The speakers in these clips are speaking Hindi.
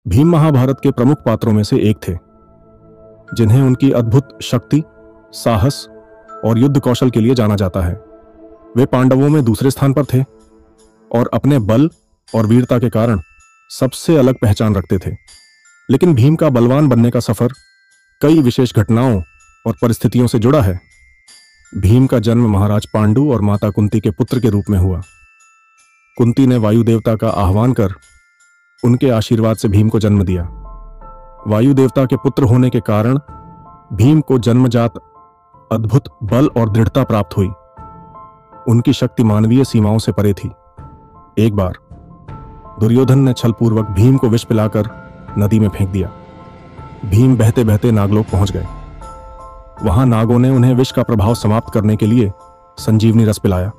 भीम महाभारत के प्रमुख पात्रों में से एक थे, जिन्हें उनकी अद्भुत शक्ति, साहस और युद्ध कौशल के लिए जाना जाता है। वे पांडवों में दूसरे स्थान पर थे और अपने बल और वीरता के कारण सबसे अलग पहचान रखते थे। लेकिन भीम का बलवान बनने का सफर कई विशेष घटनाओं और परिस्थितियों से जुड़ा है। भीम का जन्म महाराज पांडु और माता कुंती के पुत्र के रूप में हुआ। कुंती ने वायु देवता का आह्वान कर उनके आशीर्वाद से भीम को जन्म दिया। वायु देवता के पुत्र होने के कारण भीम को जन्मजात अद्भुत बल और दृढ़ता प्राप्त हुई। उनकी शक्ति मानवीय सीमाओं से परे थी। एक बार दुर्योधन ने छलपूर्वक भीम को विष पिलाकर नदी में फेंक दिया। भीम बहते बहते नागलोक पहुंच गए। वहां नागों ने उन्हें विष का प्रभाव समाप्त करने के लिए संजीवनी रस पिलाया।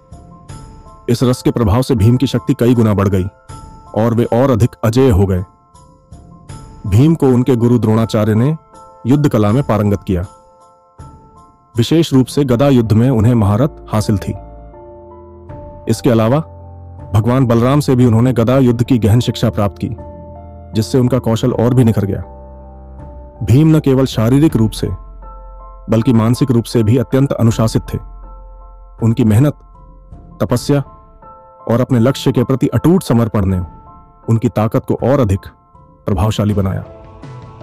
इस रस के प्रभाव से भीम की शक्ति कई गुना बढ़ गई और वे और अधिक अजेय हो गए। भीम को उनके गुरु द्रोणाचार्य ने युद्ध कला में पारंगत किया। विशेष रूप से गदा युद्ध में उन्हें महारत हासिल थी। इसके अलावा भगवान बलराम से भी उन्होंने गदा युद्ध की गहन शिक्षा प्राप्त की, जिससे उनका कौशल और भी निखर गया। भीम न केवल शारीरिक रूप से बल्कि मानसिक रूप से भी अत्यंत अनुशासित थे। उनकी मेहनत, तपस्या और अपने लक्ष्य के प्रति अटूट समर्पण ने उनकी ताकत को और अधिक प्रभावशाली बनाया।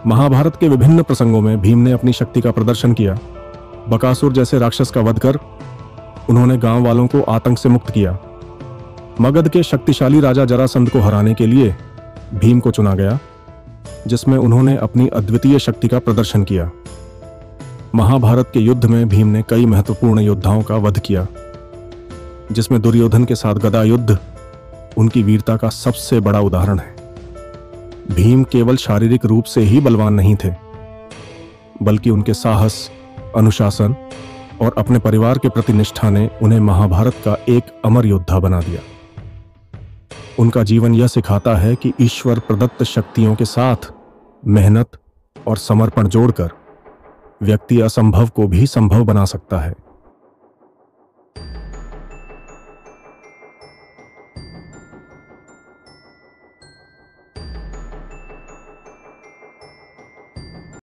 महाभारत के विभिन्न प्रसंगों में भीम ने अपनी शक्ति का प्रदर्शन किया। बकासुर जैसे राक्षस का वध कर उन्होंने गांव वालों को आतंक से मुक्त किया। मगध के शक्तिशाली राजा जरासंध को हराने के लिए भीम को चुना गया, जिसमें उन्होंने अपनी अद्वितीय शक्ति का प्रदर्शन किया। महाभारत के युद्ध में भीम ने कई महत्वपूर्ण योद्धाओं का वध किया, जिसमें दुर्योधन के साथ गदा युद्ध उनकी वीरता का सबसे बड़ा उदाहरण है। भीम केवल शारीरिक रूप से ही बलवान नहीं थे, बल्कि उनके साहस, अनुशासन और अपने परिवार के प्रति निष्ठा ने उन्हें महाभारत का एक अमर योद्धा बना दिया। उनका जीवन यह सिखाता है कि ईश्वर प्रदत्त शक्तियों के साथ मेहनत और समर्पण जोड़कर व्यक्ति असंभव को भी संभव बना सकता है।